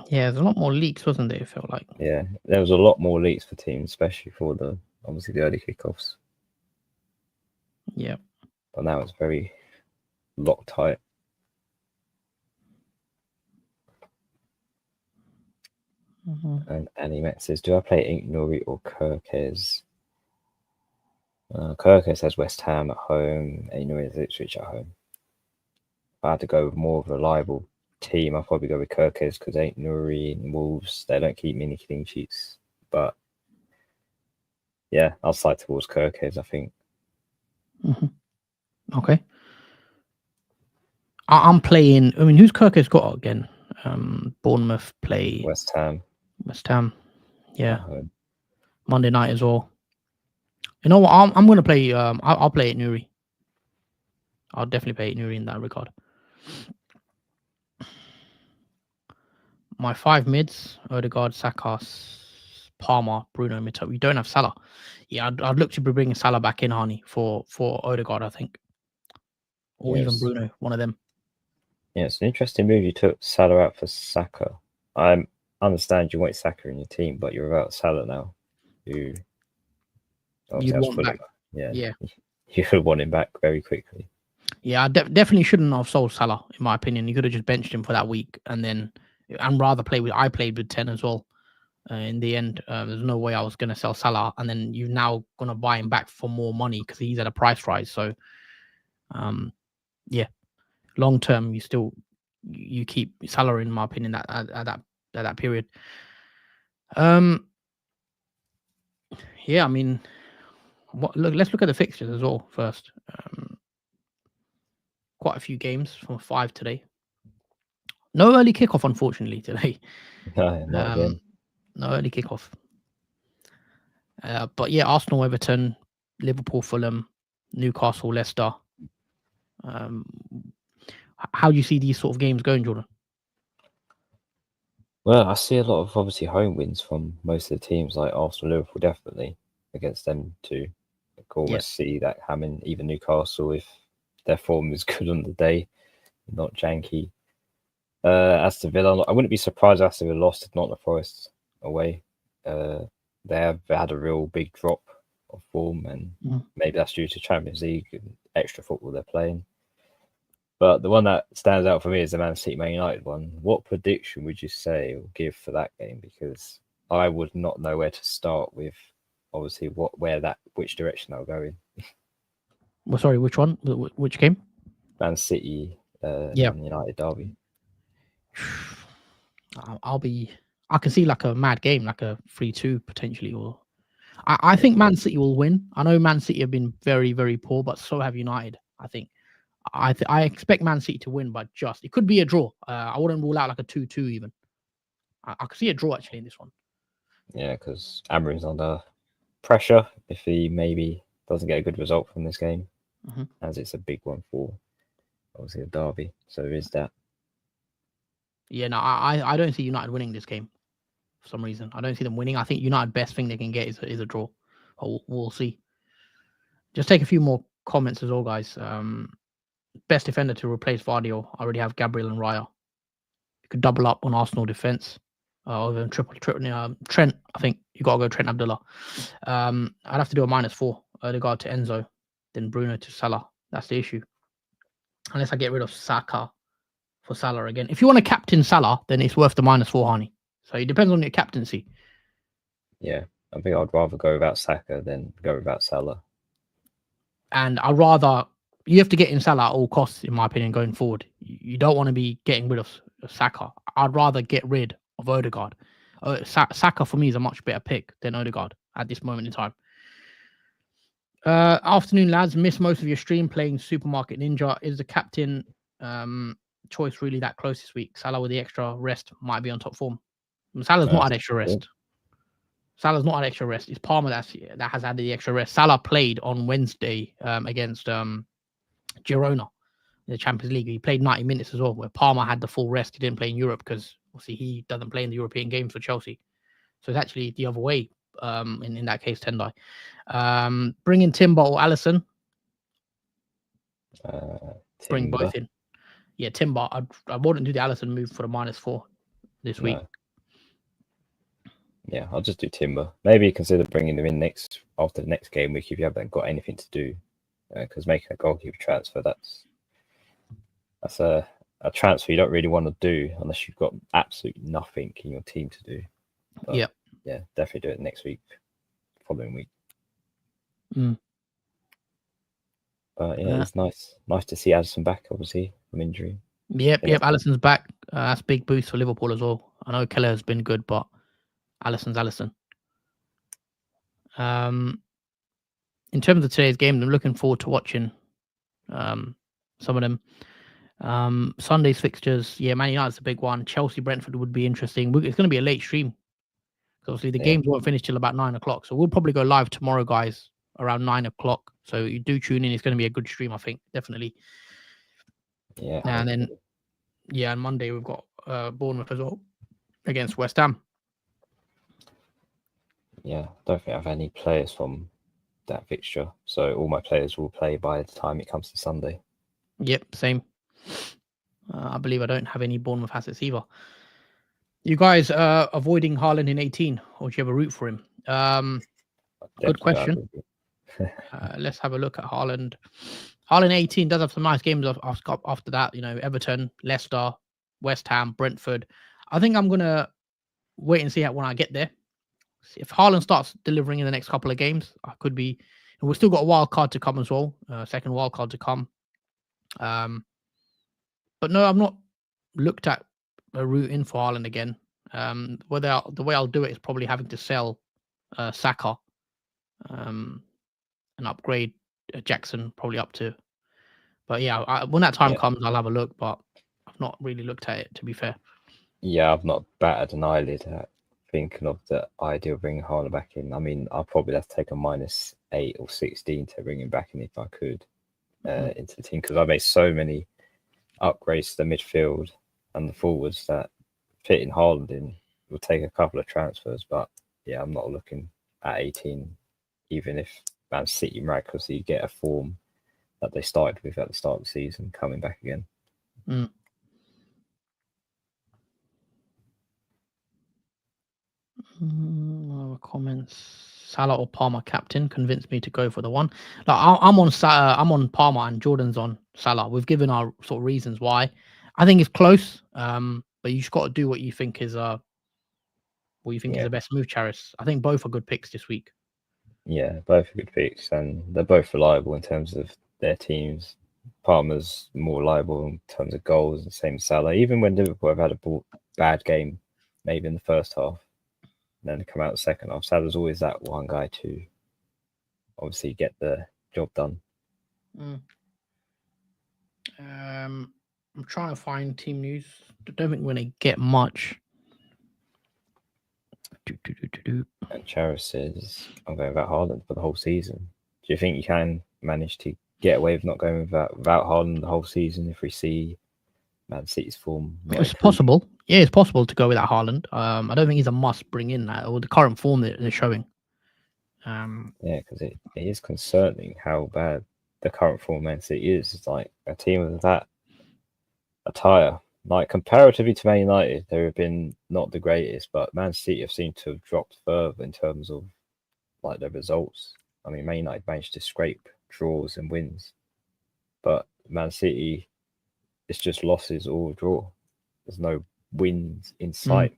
Yeah, there's a lot more leaks, wasn't there? It felt like. Yeah, there was a lot more leaks for teams, especially for the early kickoffs. Yeah. But now it's very Loctite. And Annie Met says, do I play Ink Nori or Kirkes? Kirkes has West Ham at home, Ink Nori has Ipswich at home. If I had to go with more of a reliable team, I'd probably go with Kirkes because Ink Nori and Wolves, they don't keep many clean sheets. But yeah, I'll side towards Kirkes, I think. Okay. I'm playing. I mean, who's Kirkes got again? Bournemouth play West Ham. Yeah. Monday night as well. You know what? I'm going to play. I'll play it Nuri. I'll definitely play it Nuri in that regard. My 5 mids: Odegaard, Saka, Palmer, Bruno, Mito. We don't have Salah. Yeah, I'd look to be bringing Salah back in, Harney, for Odegaard, I think, or even Bruno, one of them. Yeah, it's an interesting move. You took Salah out for Saka. I understand you want Saka in your team, but you're without Salah now. You'd want back. Yeah. You would want him back very quickly. Yeah, I definitely shouldn't have sold Salah, in my opinion. You could have just benched him for that week and rather play with. I played with 10 as well. In the end, there's no way I was going to sell Salah, and then you're now going to buy him back for more money because he's at a price rise. So, yeah, long term, you keep Salah, in my opinion, at that period. Yeah, I mean, let's look at the fixtures as well first. Quite a few games from 5 today. No early kickoff, unfortunately, today. No, not again. No early kickoff. But yeah, Arsenal, Everton, Liverpool, Fulham, Newcastle, Leicester. How do you see these sort of games going, Jordan? Well, I see a lot of obviously home wins from most of the teams, like Arsenal, Liverpool, definitely against them too. I can almost see that having even Newcastle, if their form is good on the day, not janky. Aston Villa, I wouldn't be surprised if Aston Villa lost to Nottingham Forest away. They have had a real big drop of form, and maybe that's due to Champions League and extra football they're playing. But the one that stands out for me is the Man City Man United one. What prediction would you say or give for that game? Because I would not know where to start with, obviously, which direction they'll go in. Well, sorry, which one? Which game? Man City and United derby. I can see like a mad game, like a 3-2 potentially, or I think Man City will win. I know Man City have been very, very poor, but so have United. I think I expect Man City to win, but it could be a draw. I wouldn't rule out like a 2-2 even. I could see a draw actually in this one. Yeah, because Amorim's under pressure if he maybe doesn't get a good result from this game, as it's a big one for obviously a derby. So there is that. Yeah, no, I don't see United winning this game for some reason. I don't see them winning. I think United best thing they can get is a draw. We'll see. Just take a few more comments as well, guys. Best defender to replace Vardy. I already have Gabriel and Raya. You could double up on Arsenal defense. Over triple Trent. I think you gotta go Trent Abdullah. I'd have to do a -4. Odegaard to Enzo, then Bruno to Salah. That's the issue. Unless I get rid of Saka for Salah again. If you want to captain Salah, then it's worth the -4, honey. So it depends on your captaincy. Yeah, I think I'd rather go without Saka than go without Salah. And you have to get in Salah at all costs, in my opinion, going forward. You don't want to be getting rid of Saka. I'd rather get rid of Odegaard. Saka for me is a much better pick than Odegaard at this moment in time. Afternoon, lads. Missed most of your stream playing Supermarket Ninja. Is the captain choice really that close this week? Salah with the extra rest might be on top form. Salah's not had extra rest. Salah's not had extra rest. It's Palmer that has had the extra rest. Salah played on Wednesday against Girona in the Champions League. He played 90 minutes as well, where Palmer had the full rest. He didn't play in Europe because obviously he doesn't play in the European games for Chelsea. So it's actually the other way in that case, Tendai. Bring in Timber or Alisson. Bring both in. Yeah, Timber. I wouldn't do the Alisson move for the -4 this week. Yeah, I'll just do Timber. Maybe consider bringing them in after the next game week if you haven't got anything to do. Because making a goalkeeper transfer, that's a transfer you don't really want to do unless you've got absolutely nothing in your team to do. But, yeah, definitely do it next week, following week. But yeah, it's nice to see Addison back, obviously, from injury. Yep, Alisson's back. That's a big boost for Liverpool as well. I know Keller has been good, but Alisson's Alisson. In terms of today's game, I'm looking forward to watching some of them. Sunday's fixtures, Man United's a big one. Chelsea Brentford would be interesting. It's going to be a late stream. Obviously, the games won't finish till about 9 o'clock. So we'll probably go live tomorrow, guys, around 9 o'clock. So you do tune in. It's going to be a good stream, I think, definitely. Yeah. And then, on Monday, we've got Bournemouth as well against West Ham. Yeah, I don't think I have any players from that fixture. So all my players will play by the time it comes to Sunday. Yep, same. I believe I don't have any Bournemouth assets either. You guys avoiding Haaland in 18, or do you have a route for him? Good question. Let's have a look at Haaland. Haaland 18 does have some nice games after that. Everton, Leicester, West Ham, Brentford. I think I'm gonna wait and see when I get there. If Haaland starts delivering in the next couple of games, I could be. And we've still got a wild card to come as well. Second wild card to come. But no, I've not looked at a route in for Haaland again. The way I'll do it is probably having to sell Saka and upgrade Jackson probably up to. But when that time comes, I'll have a look. But I've not really looked at it, to be fair. Yeah, I've not batted an eyelid at thinking of the idea of bringing Haaland back in. I mean, I'll probably have to take a -8 or 16 to bring him back in if I could into the team, because I made so many upgrades to the midfield and the forwards that fitting Haaland in will take a couple of transfers. But yeah, I'm not looking at 18, even if Man City miraculously get a form that they started with at the start of the season coming back again. Comments. Salah or Palmer captain convinced me to go for the one. Like I'm on Palmer and Jordan's on Salah. We've given our sort of reasons why. I think it's close. But you just got to do what you think is is the best move, Charis. I think both are good picks this week. Yeah, both are good picks, and they're both reliable in terms of their teams. Palmer's more reliable in terms of goals, and same Salah. Even when Liverpool have had a bad game, maybe in the first half, and then come out the second half, Salah's always that one guy to obviously get the job done. I'm trying to find team news. I don't think we're going to get much. And Charis says, I'm going without Haaland for the whole season. Do you think you can manage to get away with not going without Haaland the whole season if we see Man City's form? It's possible. Yeah, it's possible to go without Haaland. I don't think he's a must bring in that, or the current form that they're showing. Yeah, because it is concerning how bad the current form Man City is. It's like a team of that attire. Like comparatively to Man United, they have been not the greatest, but Man City have seemed to have dropped further in terms of like their results. I mean, Man United managed to scrape draws and wins, but Man City, it's just losses or draw. There's no wins in sight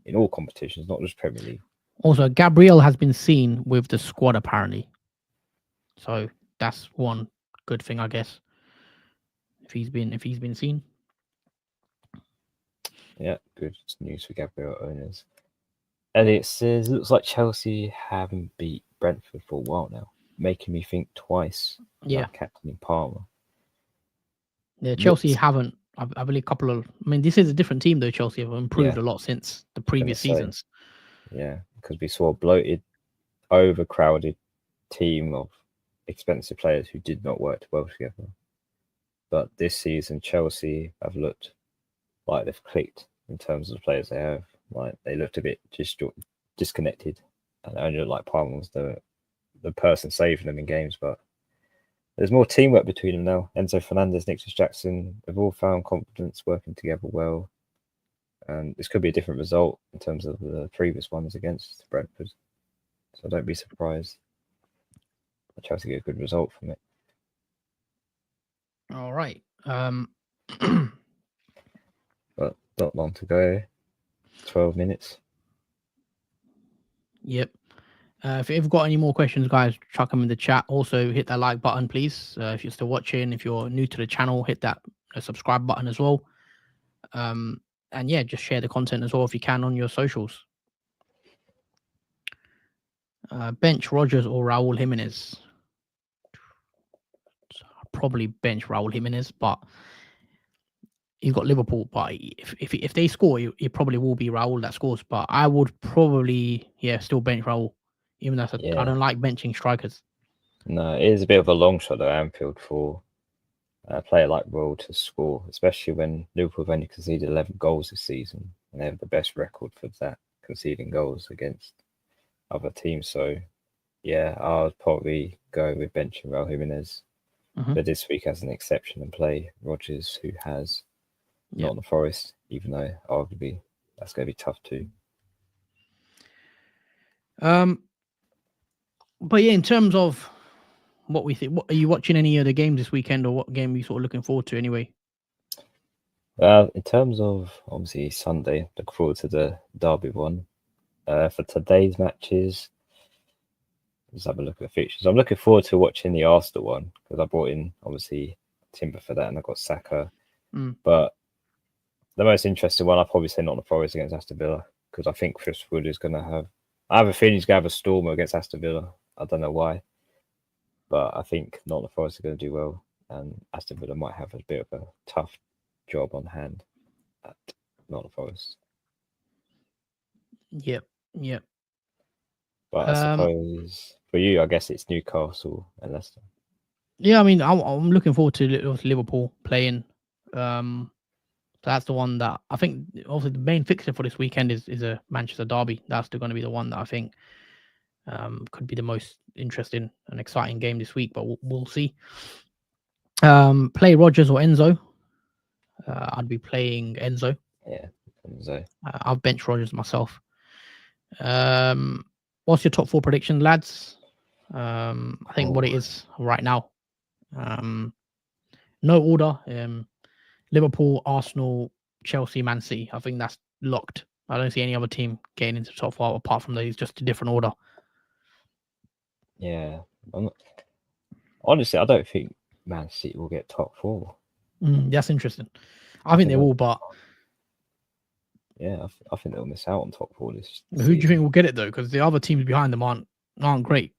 in all competitions, not just Premier League. Also, Gabriel has been seen with the squad apparently, so that's one good thing, I guess. If he's been seen. Yeah, good news for Gabriel owners. Elliot says, looks like Chelsea haven't beat Brentford for a while now, making me think twice about captaining Palmer. Yeah, Chelsea haven't. I believe a couple of. I mean, this is a different team though. Chelsea have improved a lot since the previous seasons. Yeah, because we saw a bloated, overcrowded team of expensive players who did not work well together. But this season, Chelsea have looked like they've clicked in terms of the players they have. Like they looked a bit disconnected, and only looked like Palmer was the person saving them in games. But there's more teamwork between them now. Enzo Fernandez, Nicholas Jackson, they've all found confidence working together well. And this could be a different result in terms of the previous ones against Brentford. So don't be surprised. Chelsea get a good result from it. All right. But not long to go. 12 minutes. Yep. If you've got any more questions, guys, chuck them in the chat. Also, hit that like button, please. If you're still watching, if you're new to the channel, hit that subscribe button as well. And yeah, just share the content as well if you can on your socials. Bench Rogers or Raul Jimenez? Probably bench Raul Jimenez, but you've got Liverpool. But if they score, it probably will be Raul that scores. But I would probably still bench Raul, even though I don't like benching strikers. No, it is a bit of a long shot at Anfield for a player like Raul to score, especially when Liverpool have only conceded 11 goals this season, and they have the best record for that, conceding goals against other teams. So, yeah, I'll probably go with benching Raul Jimenez. But this week, as an exception, and play Rogers, who has Nottingham Forest, even though arguably that's going to be tough too. But yeah, in terms of what we think, are you watching any of the games this weekend, or what game are you sort of looking forward to anyway? In terms of obviously Sunday, look forward to the Derby one. For today's matches, let's have a look at the fixtures. I'm looking forward to watching the Arsenal one because I brought in obviously Timber for that, and I got Saka. But the most interesting one, I'll probably say Nottingham Forest against Aston Villa, because I think Chris Wood is going to have. I have a feeling he's going to have a stormer against Aston Villa. I don't know why, but I think Nottingham Forest are going to do well, and Aston Villa might have a bit of a tough job on hand at Nottingham Forest. Yep. Yep. But I suppose for you, I guess it's Newcastle and Leicester. Yeah, I mean, I'm looking forward to Liverpool playing. So that's the one that I think. Also, the main fixture for this weekend is a Manchester derby. That's going to be the one that I think could be the most interesting and exciting game this week. But we'll see. Play Rogers or Enzo. I'd be playing Enzo. Yeah, Enzo. I've benched Rogers myself. What's your top 4 prediction, lads? I think what it is right now. No order. Liverpool, Arsenal, Chelsea, Man City. I think that's locked. I don't see any other team getting into the top 4 apart from those, just a different order. Yeah. Honestly, I don't think Man City will get top 4. That's interesting. I think they will, but yeah, I think they'll miss out on top 4 this who season. do you think will get it though? Because the other teams behind them aren't great.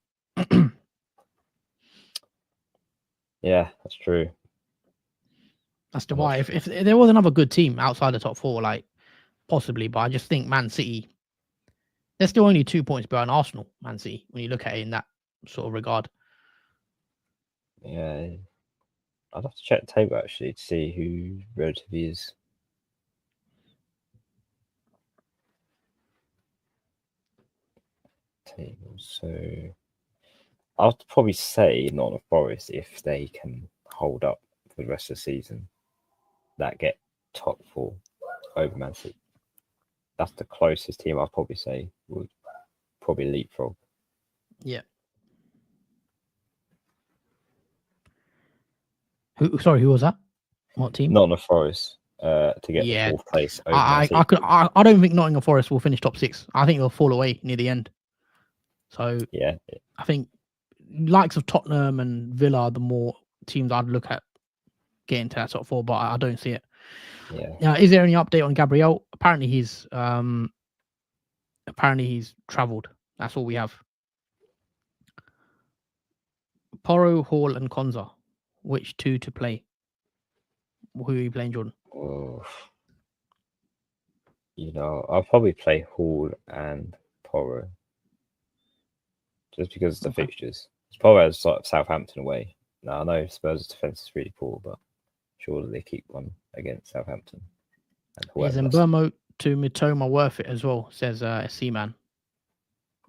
Yeah, that's true. That's the why. If there was another good team outside the top 4, like possibly, but I just think Man City, they're still only 2 points behind Arsenal, Man City, when you look at it in that sort of regard. Yeah, I'd have to check the table actually to see who relatively is. Table. So I'll probably say Nottingham Forest if they can hold up for the rest of the season. That get top 4 over Man City. That's the closest team I'd probably say would probably leapfrog. Yeah. Who was that? What team? Nottingham Forest to get the 4th place over Man City. I don't think Nottingham Forest will finish top 6. I think they'll fall away near the end. So yeah, I think likes of Tottenham and Villa are the more teams I'd look at getting to that top 4, but I don't see it. Yeah. Is there any update on Gabriel? Apparently he's travelled. That's all we have. Porro, Hall, and Konza. Which 2 to play? Who are you playing, Jordan? I'll probably play Hall and Porro. Just because of the fixtures. It's probably as sort of Southampton away. Now I know Spurs' defense is really poor, but surely they keep one against Southampton. Is Mbeumo to Mitoma worth it as well? Says C-Man.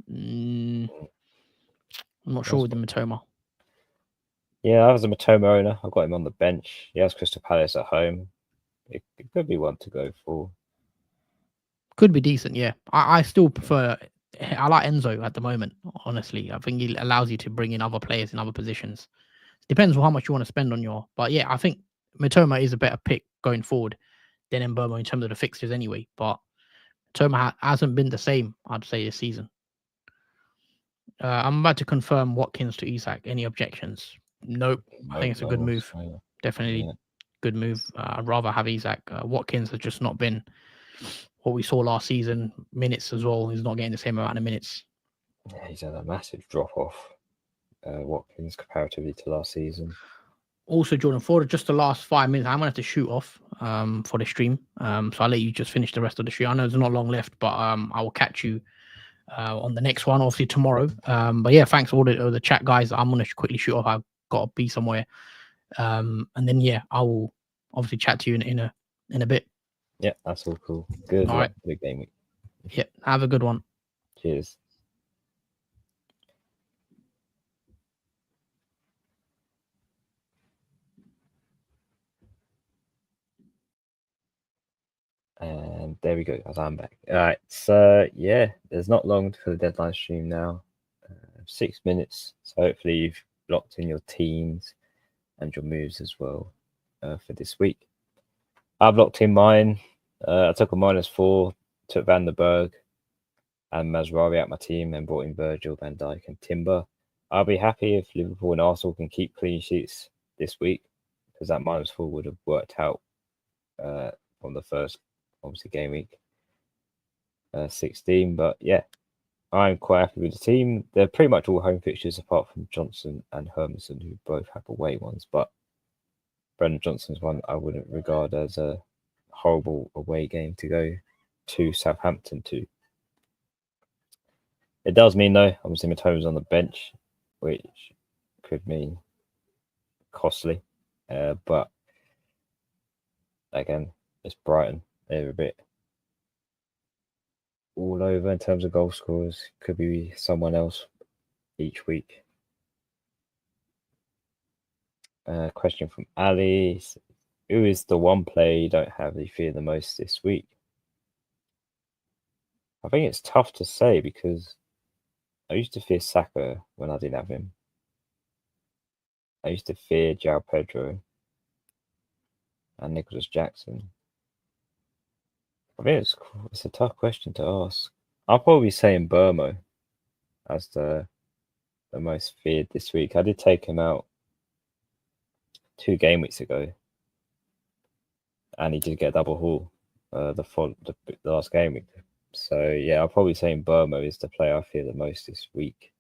I'm not sure with the Mitoma. Yeah, I was a Mitoma owner. I got him on the bench. He has Crystal Palace at home. It could be one to go for. Could be decent, yeah. I still prefer. I like Enzo at the moment. Honestly, I think he allows you to bring in other players in other positions. Depends on how much you want to spend on your. But yeah, I think Mitoma is a better pick going forward than Mbeumo in terms of the fixtures anyway. But Mitoma hasn't been the same, I'd say, this season. I'm about to confirm Watkins to Isak. Any objections? Nope. I think it's a good move. Definitely good move. I'd rather have Isak. Watkins has just not been what we saw last season. Minutes as well. He's not getting the same amount of minutes. Yeah, he's had a massive drop off, Watkins, comparatively to last season. Also, Jordan, for just the last 5 minutes, I'm gonna have to shoot off for the stream. So I'll let you just finish the rest of the stream. I know there's not long left, but I will catch you on the next one, obviously tomorrow. But yeah, thanks for all the chat, guys. I'm gonna quickly shoot off. I've got to be somewhere, and then yeah, I will obviously chat to you in a bit. Yeah, that's all cool. Good luck for the game week. Yeah, have a good one. Cheers. And there we go, as I'm back. All right, so yeah, there's not long for the deadline stream now. 6 minutes. So hopefully you've locked in your teams and your moves as well for this week. I've locked in mine. I took a -4, took Van der Berg and Mazraoui out my team, and brought in Virgil, Van Dijk, and Timber. I'll be happy if Liverpool and Arsenal can keep clean sheets this week, because that -4 would have worked out from the first, obviously, game week 16. But yeah, I'm quite happy with the team. They're pretty much all home fixtures apart from Johnson and Hermanson, who both have away ones. But Brendan Johnson's one I wouldn't regard as a horrible away game to go to Southampton to. It does mean though, obviously Matoma's on the bench, which could mean costly. But again, it's Brighton. They're a bit all over in terms of goal scorers. Could be someone else each week. Question from Ali. Who is the one player you don't have you fear the most this week? I think it's tough to say because I used to fear Saka when I didn't have him. I used to fear João Pedro and Nicholas Jackson. I think it's a tough question to ask. I'll probably say Burmo as the most feared this week. I did take him out 2 game weeks ago, and he did get a double haul the last game week. So yeah, I'll probably say Burmo is the player I fear the most this week,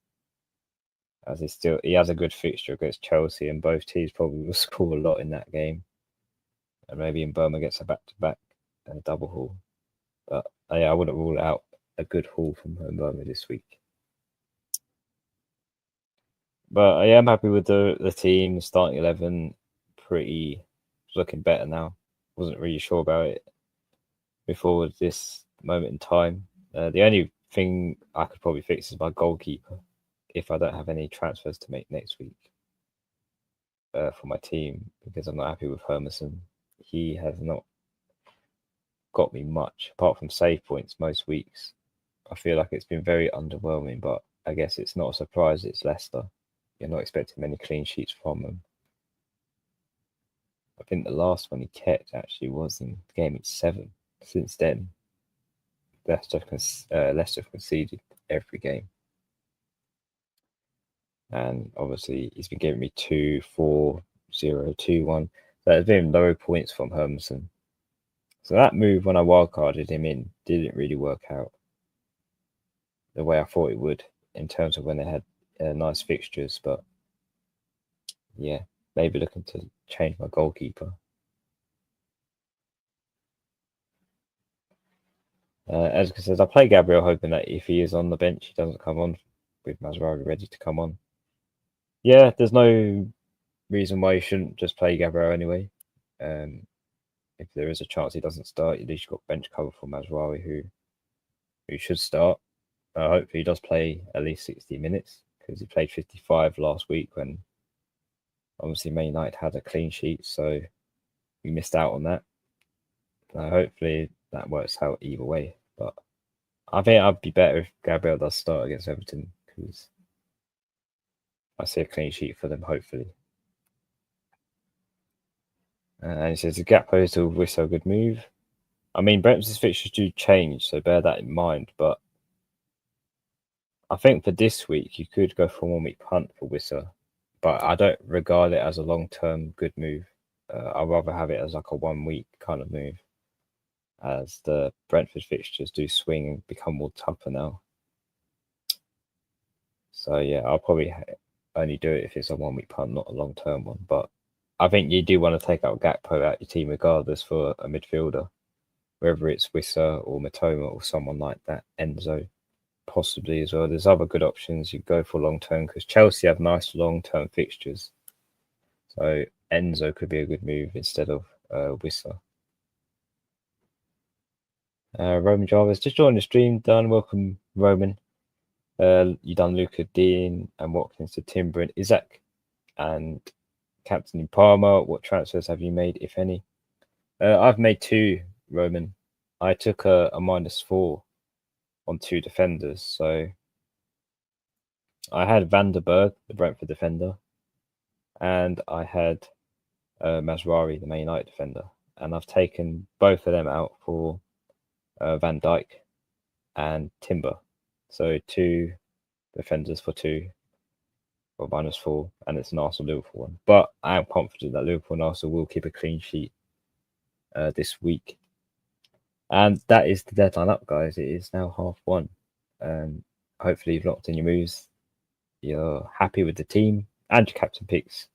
as he has a good fixture against Chelsea, and both teams probably will score a lot in that game, and maybe Burmo gets a back-to-back double haul. But yeah, I wouldn't rule out a good haul from Burmo this week. But I am happy with the team, starting 11, pretty looking better now. Wasn't really sure about it before this moment in time. The only thing I could probably fix is my goalkeeper if I don't have any transfers to make next week for my team, because I'm not happy with Hermanson. He has not got me much apart from save points most weeks. I feel like it's been very underwhelming, but I guess it's not a surprise. It's Leicester. You're not expecting many clean sheets from them. I think the last one he kept actually was in game 7. Since then, Leicester conceded every game. And obviously, he's been giving me 2, 4, 0, 2, 1. So there's been low points from Hermanson. So that move when I wildcarded him in didn't really work out the way I thought it would in terms of when they had nice fixtures. But yeah, maybe looking to change my goalkeeper. As I said, I play Gabriel hoping that if he is on the bench, he doesn't come on with Mazraoui ready to come on. Yeah, there's no reason why you shouldn't just play Gabriel anyway. If there is a chance he doesn't start, at least you've got bench cover for Mazraoui, who should start. Hopefully he does play at least 60 minutes, because he played 55 last week when obviously Man United had a clean sheet, so we missed out on that. Hopefully that works out either way. But I think I'd be better if Gabriel does start against Everton, because I see a clean sheet for them, hopefully. And he says, the gap postal with Whistle, good move. I mean, Brentford's fixtures do change, so bear that in mind. But I think for this week, you could go for a 1-week punt for Whistle. But I don't regard it as a long-term good move. I'd rather have it as like a 1-week kind of move, as the Brentford fixtures do swing and become more tougher now. So yeah, I'll probably only do it if it's a 1-week punt, not a long-term one. But I think you do want to take out Gakpo out your team regardless for a midfielder, whether it's Wissa or Matoma or someone like that, Enzo possibly as well. There's other good options you go for long-term, because Chelsea have nice long-term fixtures. So Enzo could be a good move instead of Wissa. Roman Jarvis just joined the stream. Done. Welcome, Roman. You done Luca, Dean, and Watkins to Timber and Isaac, and Captain Palmer. What transfers have you made, if any? I've made 2, Roman. I took a -4 on 2 defenders. So I had Van der Berg, the Brentford defender, and I had Mazraoui, the Man United defender. And I've taken both of them out for Van Dijk and Timber. So 2 defenders for 2 or -4, and it's an Arsenal-Liverpool one. But I am confident that Liverpool and Arsenal will keep a clean sheet this week. And that is the deadline up, guys. It is now 1:30. Hopefully you've locked in your moves. You're happy with the team and your captain picks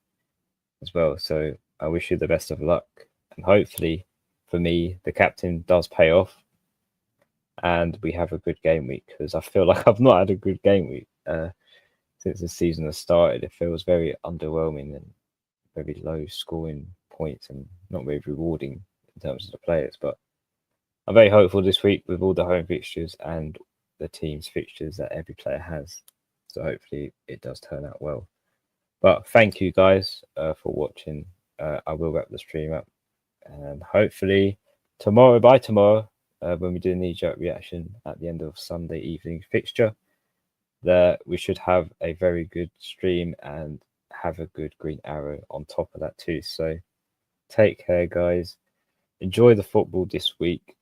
as well. So I wish you the best of luck. And hopefully, for me, the captain does pay off. and we have a good game week, because I feel like I've not had a good game week since the season has started. It feels very underwhelming and very low scoring points and not very rewarding in terms of the players. But I'm very hopeful this week with all the home fixtures and the team's fixtures that every player has. So hopefully it does turn out well. But thank you guys for watching. I will wrap the stream up, and hopefully by tomorrow, when we do a knee-jerk reaction at the end of Sunday evening fixture, that we should have a very good stream and have a good green arrow on top of that too. So take care, guys. Enjoy the football this week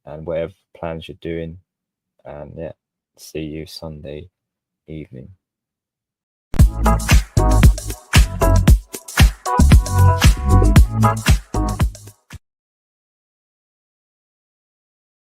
and whatever plans you're doing. And yeah, see you Sunday evening.